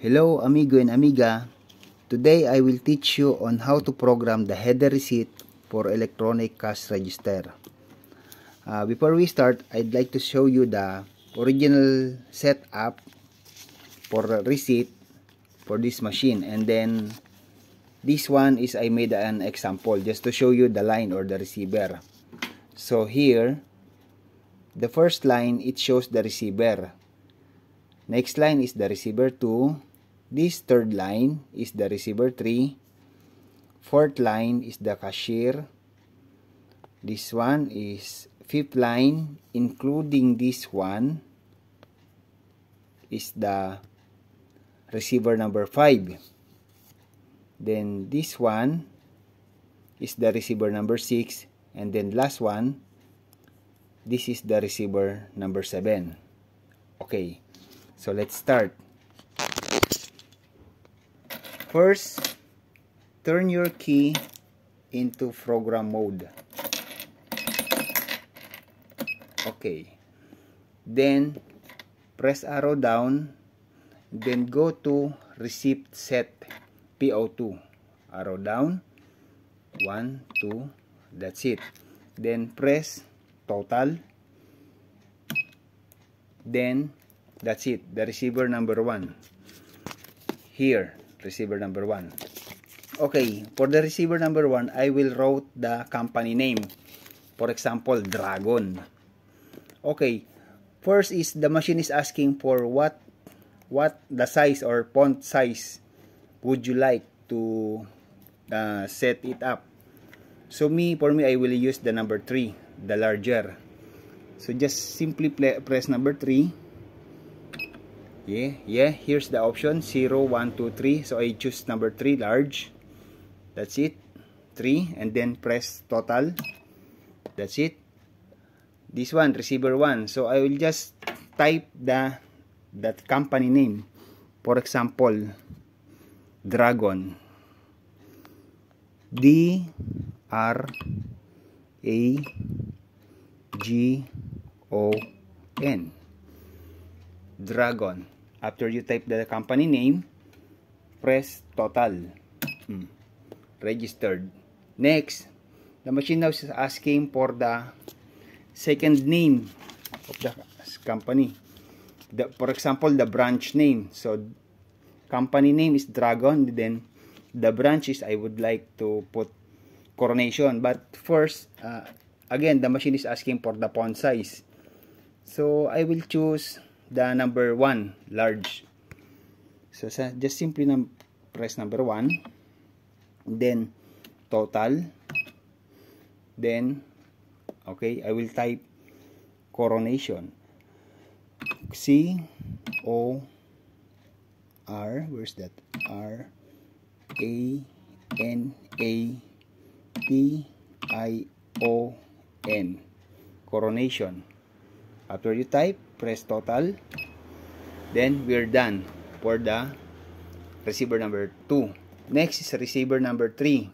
Hello amigo and amiga. Today I will teach you on how to program the header receipt for electronic cash register. Before we start, I'd like to show you the original setup for receipt for this machine, and then this one is I made an example just to show you the line or the receiver. So here, the first line, it shows the receiver. Next line is the receiver 2. This third line is the receiver 3. Fourth line is the cashier. This one is fifth line, including this one is the receiver number 5. Then this one is the receiver number 6. And then last one, this is the receiver number 7. Okay, so let's start. First, turn your key into program mode. Okay. Then, press arrow down. Then go to receipt set PO2. Arrow down. 1, 2. That's it. Then, press total. Then, that's it. The receiver number 1. Here. Receiver number 1. Okay, for the receiver number 1, I will write the company name. For example, Dragon. Okay, first is the machine is asking for what the size or font size would you like to set it up. So for me, I will use the number 3, the larger. So just simply press number 3. Yeah, here's the option 0, 1, 2, 3. So I choose number 3, large. That's it. 3, and then press total. That's it. This one, receiver 1. So I will just type that company name. For example, Dragon. D-R-A-G-O-N. Dragon. After you type the company name, press total. Registered. Next, the machine now is asking for the second name of the company. For example, the branch name. So, company name is Dragon. Then, the branch is I would like to put Coronation. But first, again, the machine is asking for the font size. So, I will choose the number 1, large. So just simply press number 1, then total, then okay, I will type Coronation. C-O-R, where's that? R-A-N-A-T-I-O-N. Coronation. After you type, press total. Then we're done for the receiver number 2. Next is receiver number 3.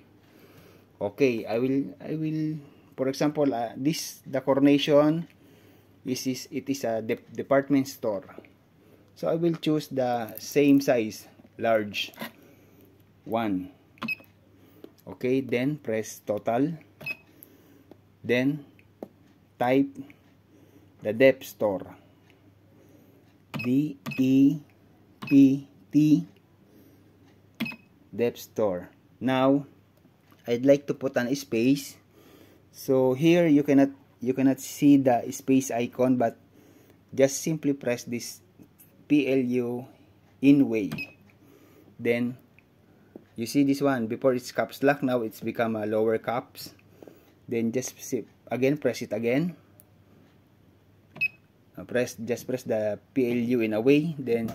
Okay, I will for example, the Coronation it is a department store. So I will choose the same size, large 1. Okay, then press total. Then type the dep store. D-E-P-T dep store. Now I'd like to put an space. So here you cannot see the space icon, but just simply press this PLU in way. Then you see this one, before it's caps lock, now it's become a lower caps. Then just again press it again. Just press the PLU in a way, then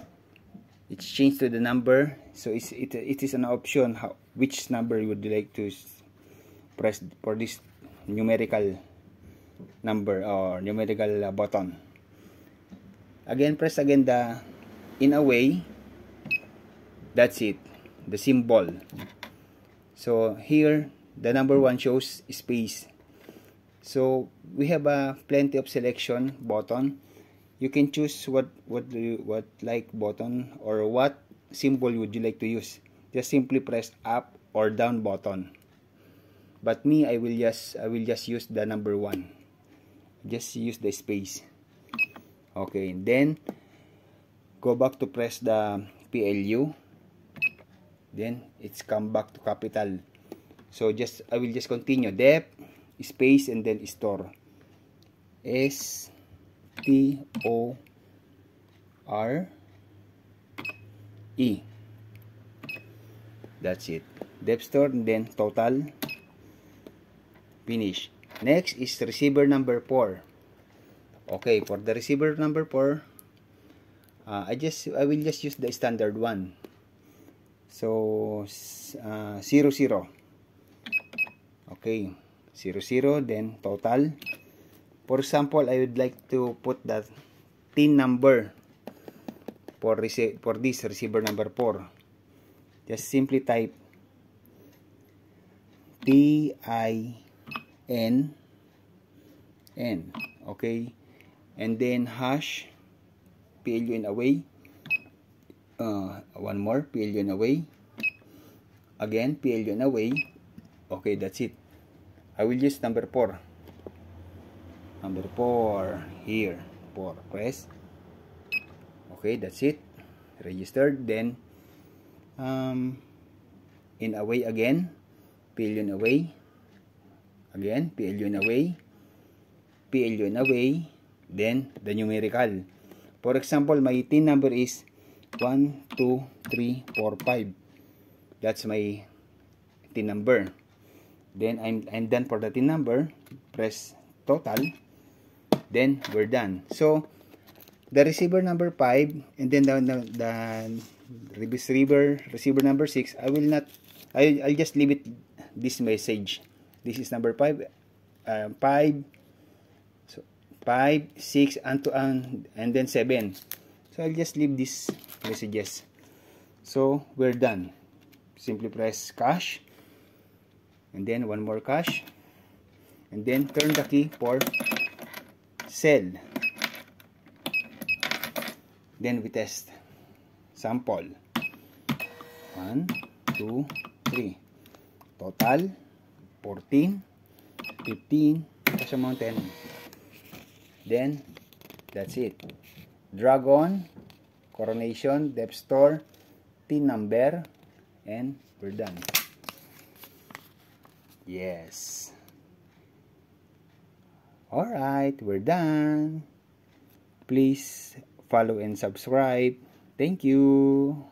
it's changed to the number. So it is an option which number you would like to press for this numerical number or numerical button. Again, press again the in a way. That's it, the symbol. So here the number 1 shows space. So we have plenty of selection button. You can choose what like button or what symbol would you like to use? Just simply press up or down button. But me, I will just use the number 1. Just use the space. Okay, then go back to press the PLU. Then it's come back to capital. So I will just continue. Dep, space, and then store. STORE. That's it. Dep store, and then total. Finish. Next is receiver number 4. Okay, for the receiver number 4, I will just use the standard one. So 00. Okay, 00, then total. For example, I would like to put the TIN number for this receiver number 4. Just simply type TINN. Okay, and then hash PLUN away. One more, PLUN away. Again, PLUN away. Okay, that's it. I will use number 4. Number 4 here. 4. Press. Okay, that's it. Registered. Then in away again. PLUN away. Again, PLUN away. PLUN away. Then the numerical. For example, my TIN number is 1, 2, 3, 4, 5. That's my TIN number. Then I'm done for the TIN number. Press total. Then we're done. So the receiver number 5 and then the receiver number 6, I'll just leave it this message. This is number 5. 5, 6, and then 7. So I'll just leave these messages. So we're done. Simply press cash, and then one more cash, and then turn the key for sell. Then we test. Sample. 1, 2, 3. Total 14, 15, cash amount 10. Then that's it. Dragon, Coronation, Dep store, TIN number, and we're done. Yes. Alright, we're done. Please follow and subscribe. Thank you.